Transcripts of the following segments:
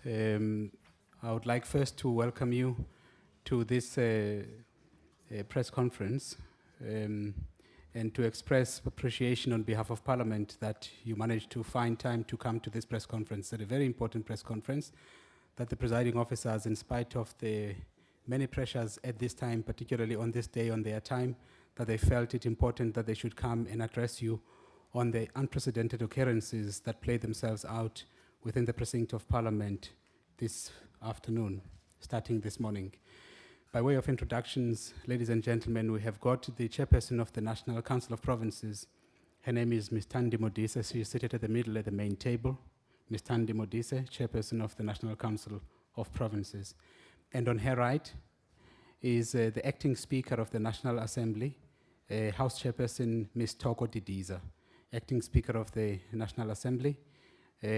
I would like first to welcome you to this press conference and to express appreciation on behalf of Parliament that you managed to find time to come to this press conference. It's a very important press conference that the presiding officers, in spite of the many pressures at this time, particularly on this day, on their time, that they felt it important that they should come and address you on the unprecedented occurrences that play themselves out within the precinct of Parliament this afternoon, starting this morning. By way of introductions, ladies and gentlemen, we have got the chairperson of the National Council of Provinces. Her name is Ms. Thandi Modise. She is seated at the middle at the main table. Ms. Thandi Modise, chairperson of the National Council of Provinces. And on her right is the acting speaker of the National Assembly, House chairperson Ms. Toko Didiza. Acting speaker of the National Assembly,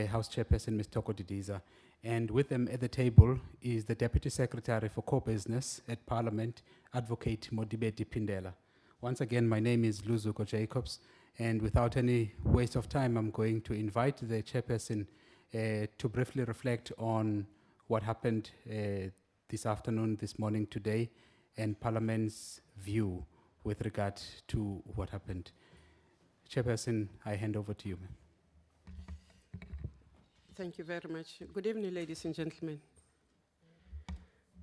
House chairperson Ms. Toko Didiza. And with them at the table is the Deputy Secretary for Core Business at Parliament, Advocate Modibeti Pindela. Once again, my name is Luzuko Jacobs, and without any waste of time, I'm going to invite the chairperson to briefly reflect on what happened this afternoon, this morning, today, and Parliament's view with regard to what happened. Chairperson, I hand over to you, ma'am. Thank you very much. Good evening, ladies and gentlemen.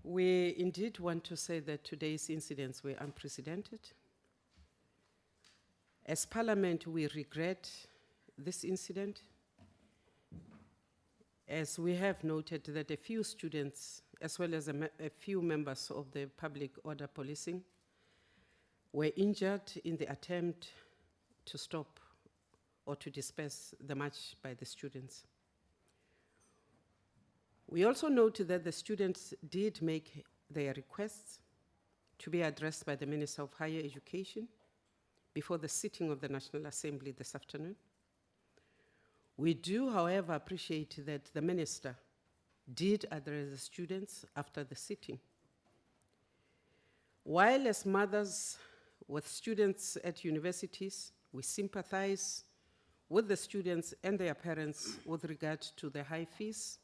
We indeed want to say that today's incidents were unprecedented. As Parliament, we regret this incident, as we have noted that a few students, as well as a few members of the public order policing, were injured in the attempt to stop or to disperse the march by the students. We also noted that the students did make their requests to be addressed by the Minister of Higher Education before the sitting of the National Assembly this afternoon. We do, however, appreciate that the Minister did address the students after the sitting. While as mothers with students at universities, we sympathize with the students and their parents with regard to the high fees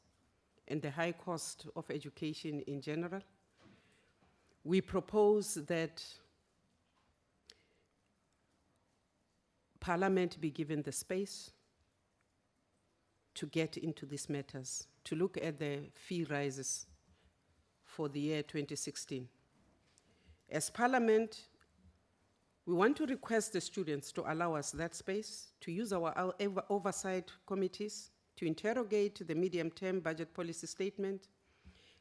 and the high cost of education in general, we propose that Parliament be given the space to get into these matters, to look at the fee rises for the year 2016. As Parliament, we want to request the students to allow us that space, to use our oversight committees, to interrogate the medium-term budget policy statement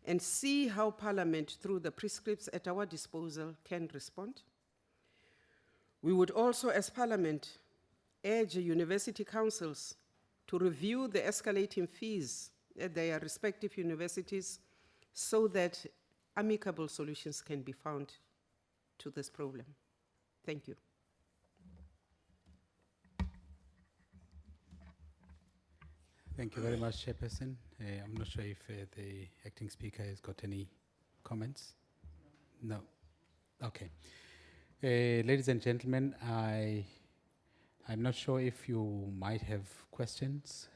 and see how Parliament, through the prescripts at our disposal, can respond. We would also, as Parliament, urge university councils to review the escalating fees at their respective universities so that amicable solutions can be found to this problem. Thank you. Thank you very much, Chairperson. I'm not sure if the acting speaker has got any comments. No. Okay. Ladies and gentlemen, I'm not sure if you might have questions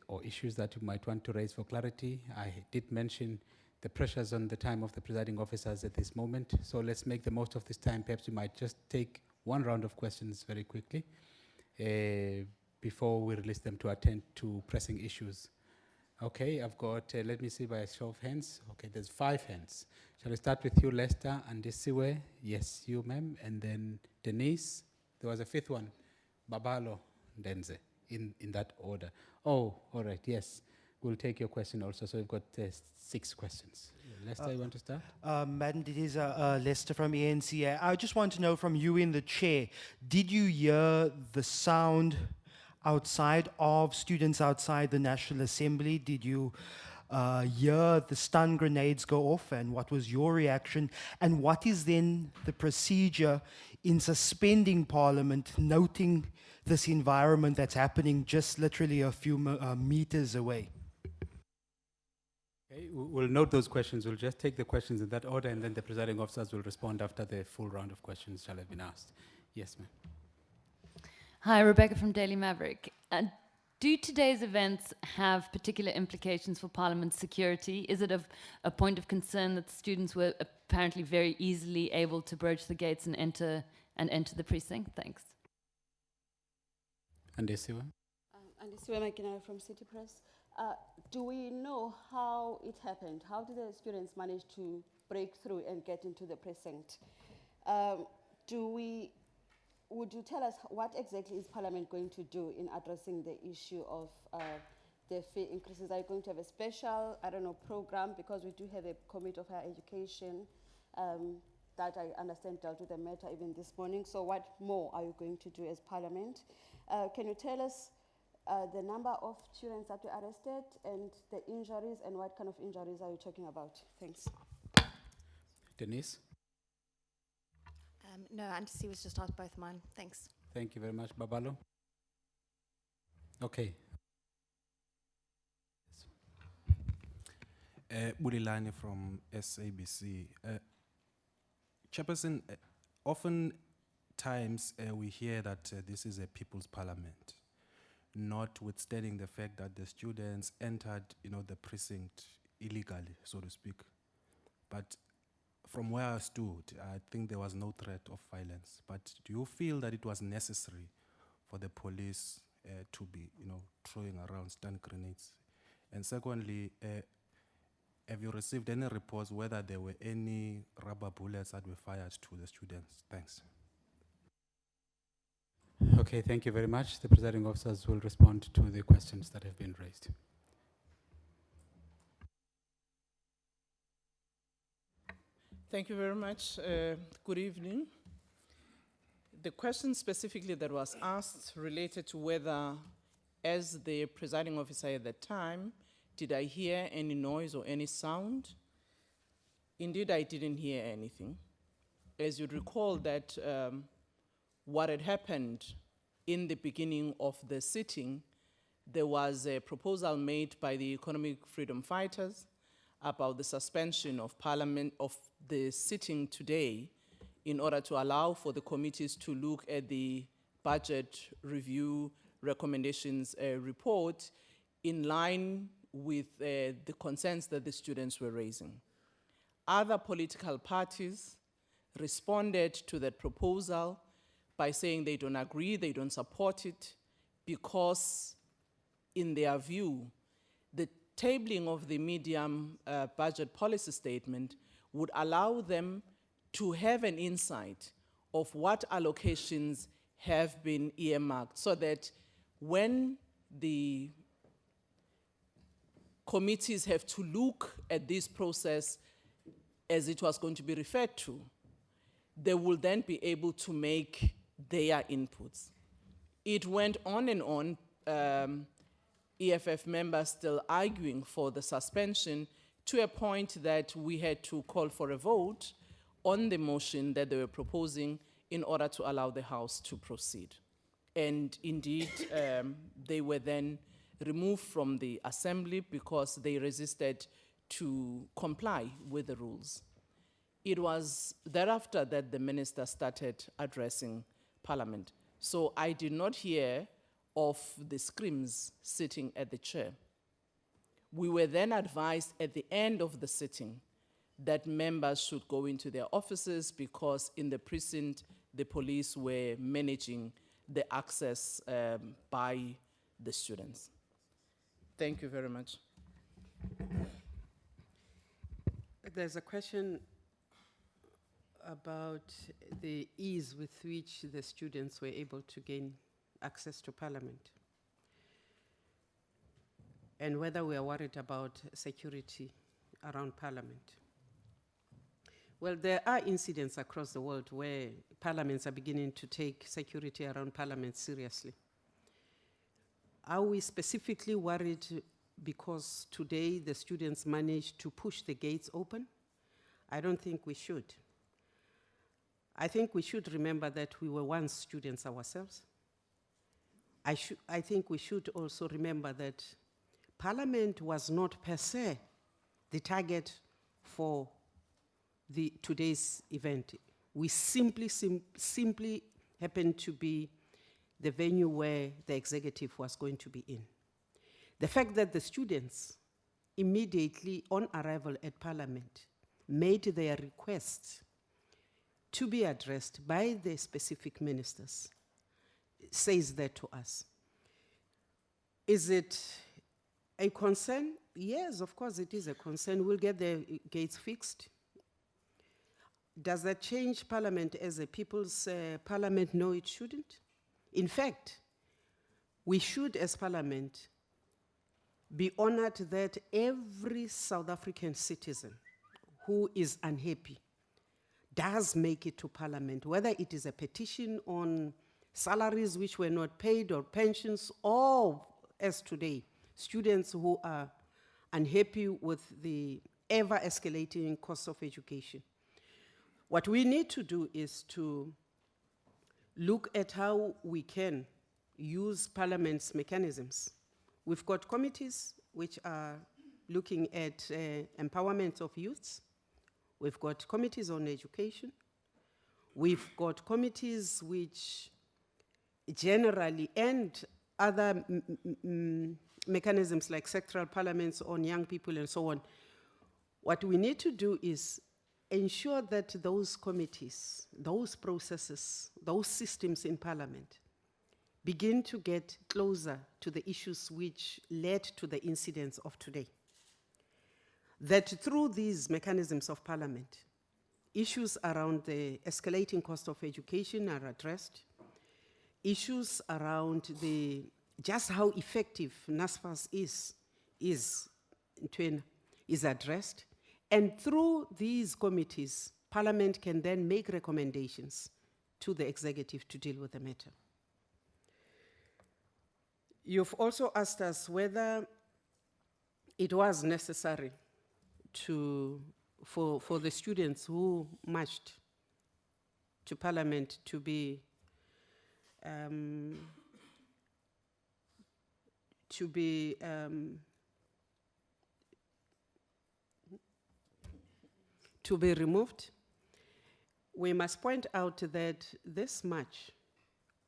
or issues that you might want to raise for clarity. I did mention the pressures on the time of the presiding officers at this moment, so let's make the most of this time. Perhaps we might just take one round of questions very quickly before we release them to attend to pressing issues. Okay, I've got, let me see by a show of hands. Okay, there's 5 hands. Shall we start with you, Lester, and Disiwe? Yes, you, ma'am. And then Denise. There was a 5th one, Babalo, Denze, in that order. Oh, all right, yes. We'll take your question also. So we've got 6 questions. Lester, you want to start? Madam, it is Lester from ANC. I just want to know from you in the chair, did you hear the sound outside of students outside the National Assembly? Did you hear the stun grenades go off, and what was your reaction? And what is then the procedure in suspending Parliament, noting this environment that's happening just literally a few meters away? Okay, we'll note those questions. We'll just take the questions in that order, and then the presiding officers will respond after the full round of questions shall have been asked. Yes, ma'am. Hi, Rebecca from Daily Maverick. Do today's events have particular implications for Parliament's security? Is it a point of concern that students were apparently very easily able to broach the gates and enter the precinct? Thanks. Andesiwa? Andesiwa Makina from City Press. Do we know how it happened? How did the students manage to break through and get into the precinct? Would you tell us what exactly is Parliament going to do in addressing the issue of the fee increases? Are you going to have a special, program? Because we do have a Committee of Higher Education that I understand dealt with the matter even this morning. So what more are you going to do as Parliament? Can you tell us the number of students that were arrested and the injuries, and what kind of injuries are you talking about? Thanks. Denise? No, Antisi was just asked both mine. Thanks. Thank you very much. Babalo? Okay. Bulilani from SABC. Chairperson, oftentimes we hear that this is a people's parliament, notwithstanding the fact that the students entered, the precinct illegally, so to speak. But from where I stood, I think there was no threat of violence. But do you feel that it was necessary for the police to be, throwing around stun grenades? And secondly, have you received any reports whether there were any rubber bullets that were fired to the students? Thanks. Okay, thank you very much. The presiding officers will respond to the questions that have been raised. Thank you very much. Good evening. The question specifically that was asked related to whether, as the presiding officer at the time, did I hear any noise or any sound? Indeed, I didn't hear anything. As you'd recall that what had happened in the beginning of the sitting, there was a proposal made by the Economic Freedom Fighters about the suspension of Parliament, of the sitting today, in order to allow for the committees to look at the budget review recommendations report in line with the concerns that the students were raising. Other political parties responded to that proposal by saying they don't agree, they don't support it, because in their view, the tabling of the medium budget policy statement would allow them to have an insight of what allocations have been earmarked, so that when the committees have to look at this process as it was going to be referred to, they will then be able to make their inputs. It went on and on, EFF members still arguing for the suspension, to a point that we had to call for a vote on the motion that they were proposing in order to allow the House to proceed. And indeed, they were then removed from the assembly because they resisted to comply with the rules. It was thereafter that the minister started addressing Parliament. So I did not hear of the screams sitting at the chair. We were then advised at the end of the sitting that members should go into their offices because in the precinct, the police were managing the access by the students. Thank you very much. There's a question about the ease with which the students were able to gain access to Parliament, and whether we are worried about security around Parliament. Well, there are incidents across the world where parliaments are beginning to take security around Parliament seriously. Are we specifically worried because today the students managed to push the gates open? I don't think we should. I think we should remember that we were once students ourselves. I think we should also remember that Parliament was not per se the target for today's event. We simply happened to be the venue where the executive was going to be in. The fact that the students immediately on arrival at Parliament made their requests to be addressed by the specific ministers says that to us. Is it a concern? Yes, of course it is a concern. We'll get the gates fixed. Does that change Parliament as a people's parliament? No, it shouldn't. In fact, we should, as Parliament, be honored that every South African citizen who is unhappy does make it to Parliament, whether it is a petition on salaries which were not paid or pensions, or, as today, students who are unhappy with the ever-escalating cost of education. What we need to do is to look at how we can use Parliament's mechanisms. We've got committees which are looking at empowerment of youths. We've got committees on education. We've got committees which generally, and other mechanisms like sectoral parliaments on young people and so on. What we need to do is ensure that those committees, those processes, those systems in Parliament begin to get closer to the issues which led to the incidents of today. That through these mechanisms of Parliament, issues around the escalating cost of education are addressed, issues around just how effective NSFAS is addressed, and through these committees, Parliament can then make recommendations to the executive to deal with the matter. You've also asked us whether it was necessary for the students who marched to Parliament to be removed. We must point out that this march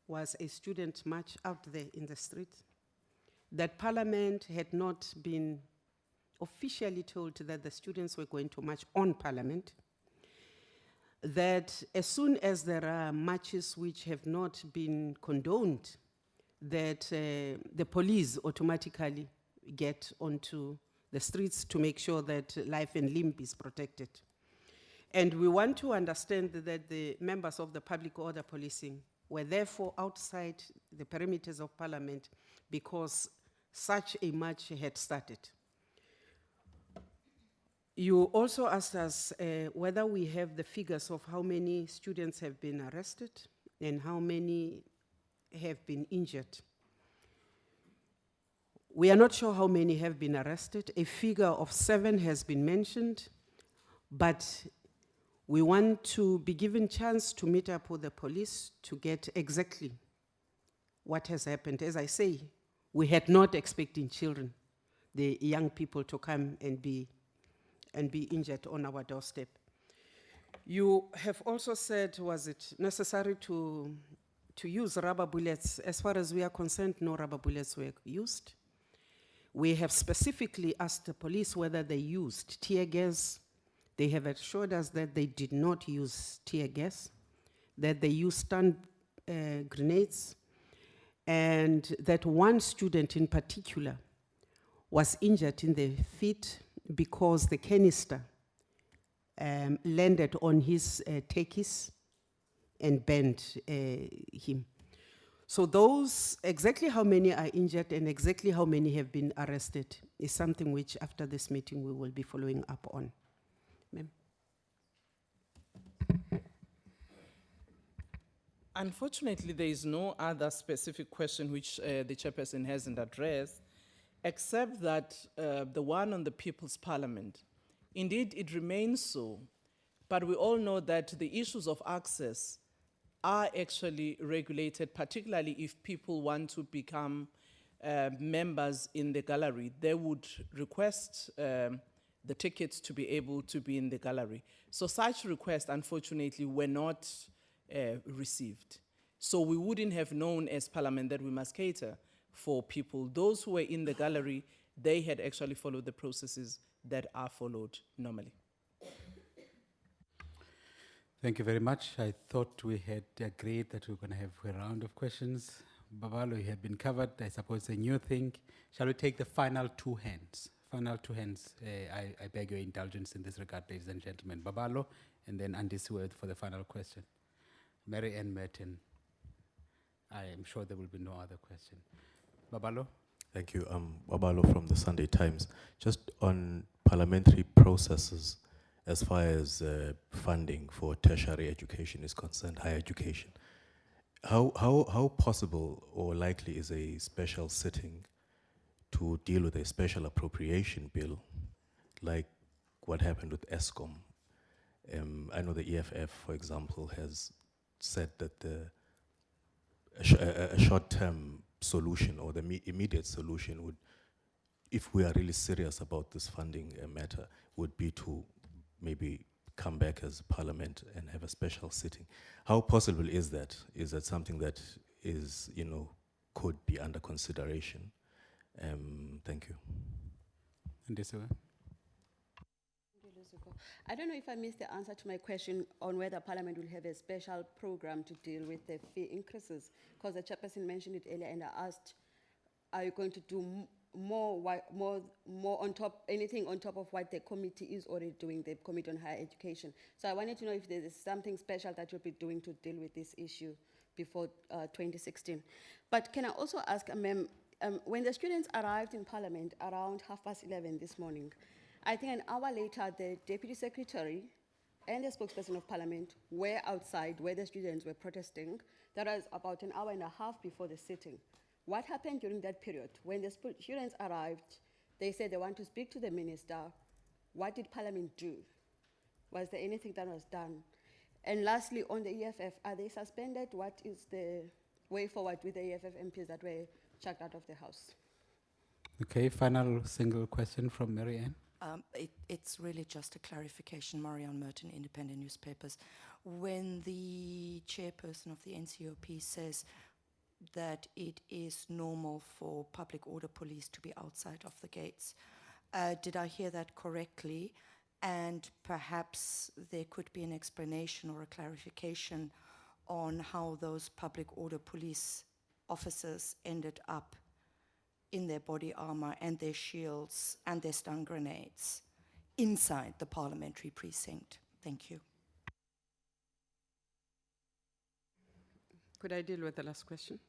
was a student march out there in the street, that Parliament had not been officially told that the students were going to march on Parliament, that as soon as there are marches which have not been condoned, that the police automatically get onto the streets to make sure that life and limb is protected. And we want to understand that the members of the public order policing were therefore outside the perimeters of Parliament because such a march had started. You also asked us whether we have the figures of how many students have been arrested and how many have been injured. We are not sure how many have been arrested. A figure of 7 has been mentioned, but we want to be given chance to meet up with the police to get exactly what has happened. As I say, we had not expecting children, the young people, to come and be injured on our doorstep. You have also said, was it necessary to use rubber bullets? As far as we are concerned, no rubber bullets were used. We have specifically asked the police whether they used tear gas. They have assured us that they did not use tear gas, that they used stun grenades, and that one student in particular was injured in the feet because the canister landed on his tekis and bent him. So those, exactly how many are injured and exactly how many have been arrested is something which after this meeting we will be following up on. Ma'am. Unfortunately, there is no other specific question which the chairperson hasn't addressed, except that the one on the People's Parliament. Indeed, it remains so, but we all know that the issues of access are actually regulated, particularly if people want to become members in the gallery. They would request the tickets to be able to be in the gallery. So such requests, unfortunately, were not received. So we wouldn't have known as Parliament that we must cater for people. Those who were in the gallery, they had actually followed the processes that are followed normally. Thank you very much. I thought we had agreed that we were going to have a round of questions. Babalo, you have been covered. I suppose a new thing. Shall we take the final two hands? Final two hands. I beg your indulgence in this regard, ladies and gentlemen. Babalo, and then Andy Seward for the final question. Mary Ann Merton. I am sure there will be no other question. Babalo? Thank you. Babalo from the Sunday Times. Just on parliamentary processes, as far as funding for tertiary education is concerned, higher education, how possible or likely is a special sitting to deal with a special appropriation bill, like what happened with ESCOM? I know the EFF, for example, has said that a short-term solution or the immediate solution would, if we are really serious about this funding matter, would be to maybe come back as Parliament and have a special sitting. How possible is that? Is that something that is, could be under consideration? Thank you. Andy Seward. I don't know if I missed the answer to my question on whether Parliament will have a special program to deal with the fee increases, because the chairperson mentioned it earlier, and I asked, are you going to do more on top, anything on top of what the committee is already doing, the Committee on Higher Education? So I wanted to know if there is something special that you'll be doing to deal with this issue before 2016. But can I also ask, ma'am, when the students arrived in Parliament around 11:30 this morning, I think an hour later, the Deputy Secretary and the spokesperson of Parliament were outside where the students were protesting. That was about an hour and a half before the sitting. What happened during that period? When the students arrived, they said they want to speak to the minister. What did Parliament do? Was there anything that was done? And lastly, on the EFF, are they suspended? What is the way forward with the EFF MPs that were chucked out of the House? Okay, final single question from Mary Ann. It's really just a clarification. Marianne Merton, Independent Newspapers. When the chairperson of the NCOP says that it is normal for public order police to be outside of the gates, did I hear that correctly? And perhaps there could be an explanation or a clarification on how those public order police officers ended up in their body armor and their shields and their stun grenades inside the parliamentary precinct. Thank you. Could I deal with the last question?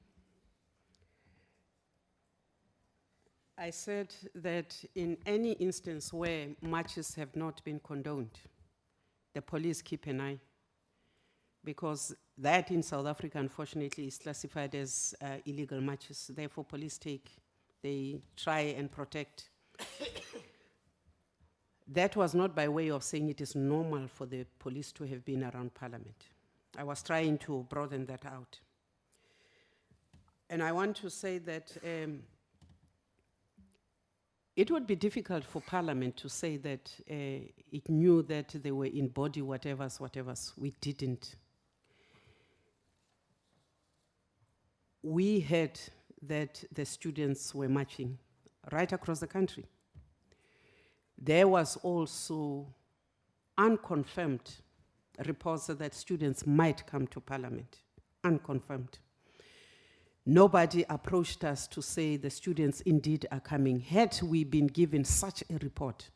I said that in any instance where marches have not been condoned, the police keep an eye, because that in South Africa, unfortunately, is classified as illegal marches. Therefore, police they try and protect. That was not by way of saying it is normal for the police to have been around Parliament. I was trying to broaden that out. And I want to say that it would be difficult for Parliament to say that it knew that they were in body whatevers. We didn't. We heard that the students were marching right across the country. There was also unconfirmed reports that students might come to Parliament, unconfirmed. Nobody approached us to say the students indeed are coming. Had we been given such a report,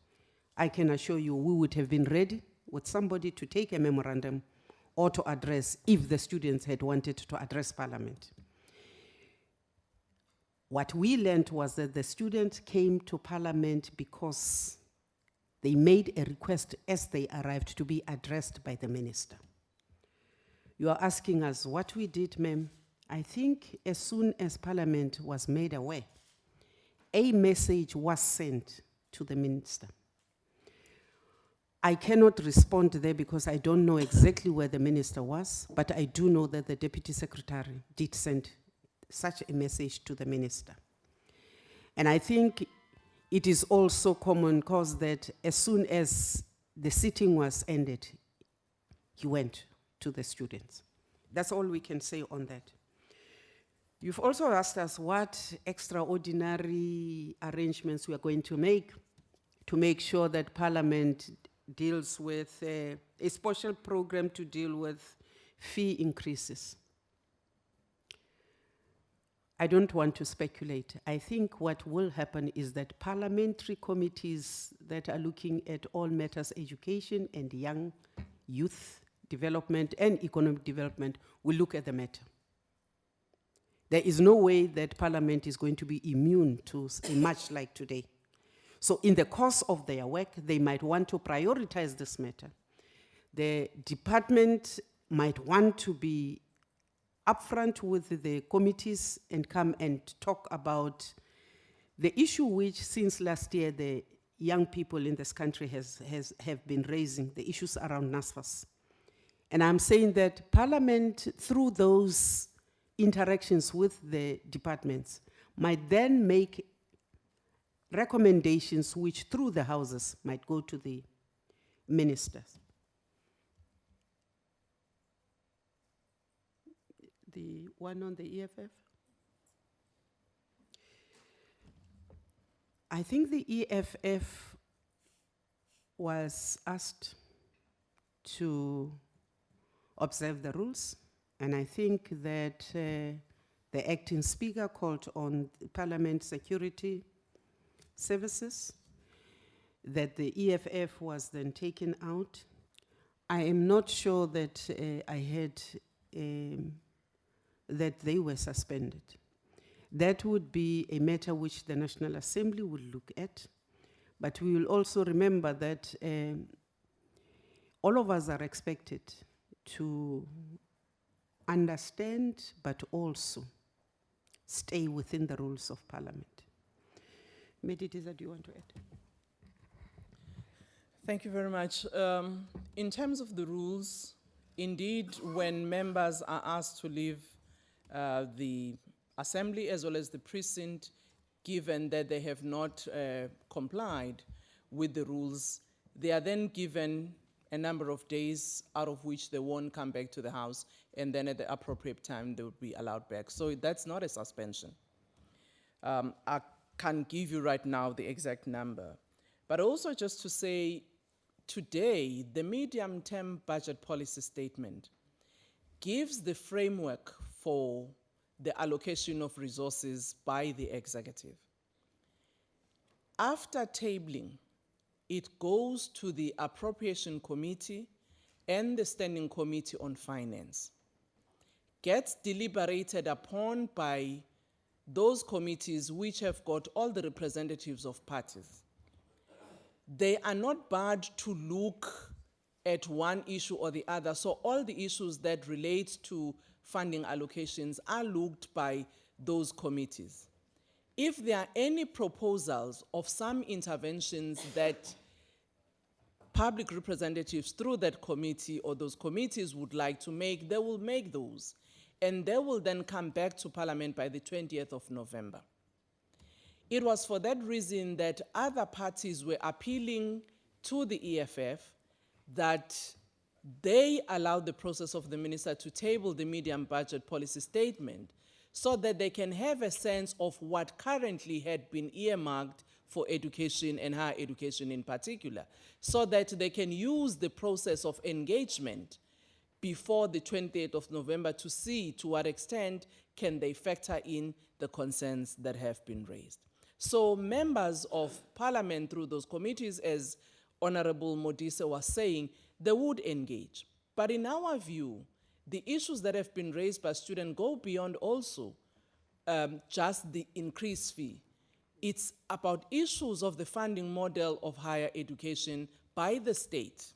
I can assure you we would have been ready with somebody to take a memorandum or to address if the students had wanted to address Parliament. What we learned was that the students came to Parliament because they made a request as they arrived to be addressed by the minister. You are asking us what we did, ma'am. I think as soon as Parliament was made aware, a message was sent to the minister. I cannot respond there because I don't know exactly where the minister was, but I do know that the Deputy Secretary did send such a message to the minister. And I think it is also common cause that as soon as the sitting was ended, he went to the students. That's all we can say on that. You've also asked us what extraordinary arrangements we are going to make sure that Parliament deals with a special program to deal with fee increases. I don't want to speculate. I think what will happen is that parliamentary committees that are looking at all matters education and young youth development and economic development will look at the matter. There is no way that Parliament is going to be immune to a match like today. So in the course of their work, they might want to prioritize this matter. The department might want to be upfront with the committees and come and talk about the issue which since last year the young people in this country have been raising, the issues around NSFAS. And I'm saying that Parliament, through those interactions with the departments, might then make recommendations which through the houses might go to the ministers. The one on the EFF? I think the EFF was asked to observe the rules, and I think that the acting speaker called on Parliament Security Services, that the EFF was then taken out. I am not sure that I had that they were suspended. That would be a matter which the National Assembly will look at, but we will also remember that all of us are expected to understand, but also stay within the rules of Parliament. Meditisa, do you want to add? Thank you very much. In terms of the rules, indeed, when members are asked to leave the assembly as well as the precinct, given that they have not complied with the rules, they are then given a number of days out of which they won't come back to the house, and then at the appropriate time they will be allowed back. So that's not a suspension. I can't give you right now the exact number. But also just to say, today, the medium-term budget policy statement gives the framework for the allocation of resources by the executive. After tabling, it goes to the Appropriation Committee and the Standing Committee on Finance, gets deliberated upon by those committees which have got all the representatives of parties. They are not barred to look at one issue or the other, so all the issues that relate to funding allocations are looked by those committees. If there are any proposals of some interventions that public representatives through that committee or those committees would like to make, they will make those. And they will then come back to Parliament by the 20th of November. It was for that reason that other parties were appealing to the EFF that they allowed the process of the minister to table the medium budget policy statement so that they can have a sense of what currently had been earmarked for education and higher education in particular, so that they can use the process of engagement before the 28th of November to see to what extent can they factor in the concerns that have been raised. So members of Parliament through those committees, as Honorable Modise was saying, they would engage. But in our view, the issues that have been raised by students go beyond also just the increased fee. It's about issues of the funding model of higher education by the state,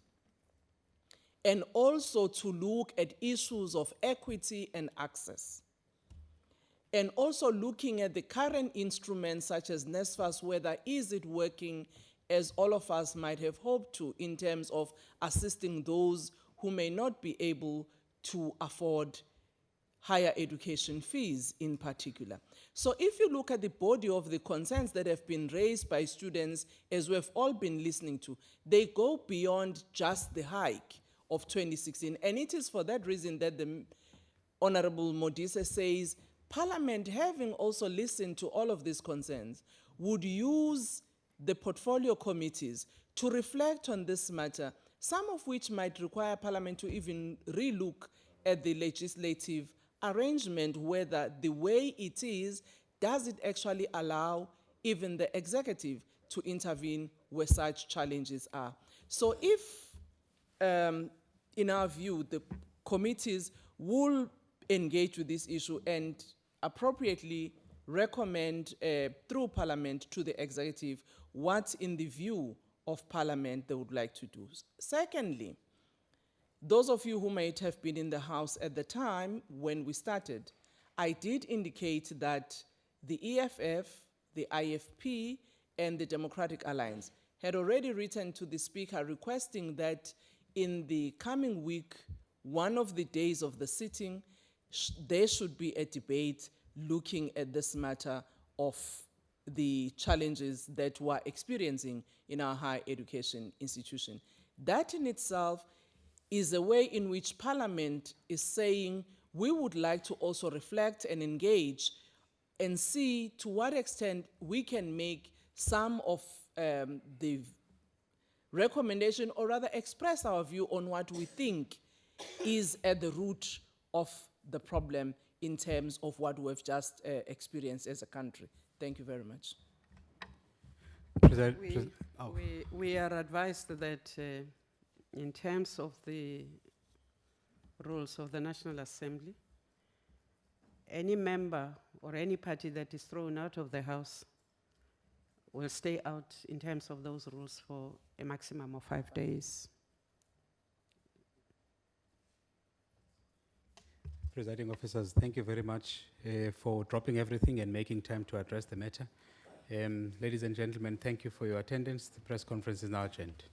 and also to look at issues of equity and access. And also looking at the current instruments such as NSFAS, whether is it working as all of us might have hoped to in terms of assisting those who may not be able to afford higher education fees in particular. So if you look at the body of the concerns that have been raised by students, as we've all been listening to, they go beyond just the hike of 2016. And it is for that reason that the Honorable Modise says Parliament, having also listened to all of these concerns, would use the portfolio committees to reflect on this matter, some of which might require Parliament to even relook at the legislative arrangement, whether the way it is, does it actually allow even the executive to intervene where such challenges are. So if, in our view, the committees will engage with this issue and appropriately recommend through Parliament to the executive what, in the view of Parliament, they would like to do. Secondly, those of you who might have been in the House at the time when we started, I did indicate that the EFF, the IFP, and the Democratic Alliance had already written to the Speaker requesting that in the coming week, one of the days of the sitting, there should be a debate looking at this matter of the challenges that we're experiencing in our higher education institution. That in itself is a way in which Parliament is saying we would like to also reflect and engage and see to what extent we can make some of the recommendation, or rather express our view on what we think is at the root of the problem in terms of what we've just experienced as a country. Thank you very much. We are advised that in terms of the rules of the National Assembly, any member or any party that is thrown out of the House will stay out in terms of those rules for a maximum of 5 days. Presiding officers, thank you very much for dropping everything and making time to address the matter. Ladies and gentlemen, thank you for your attendance. The press conference is now adjourned.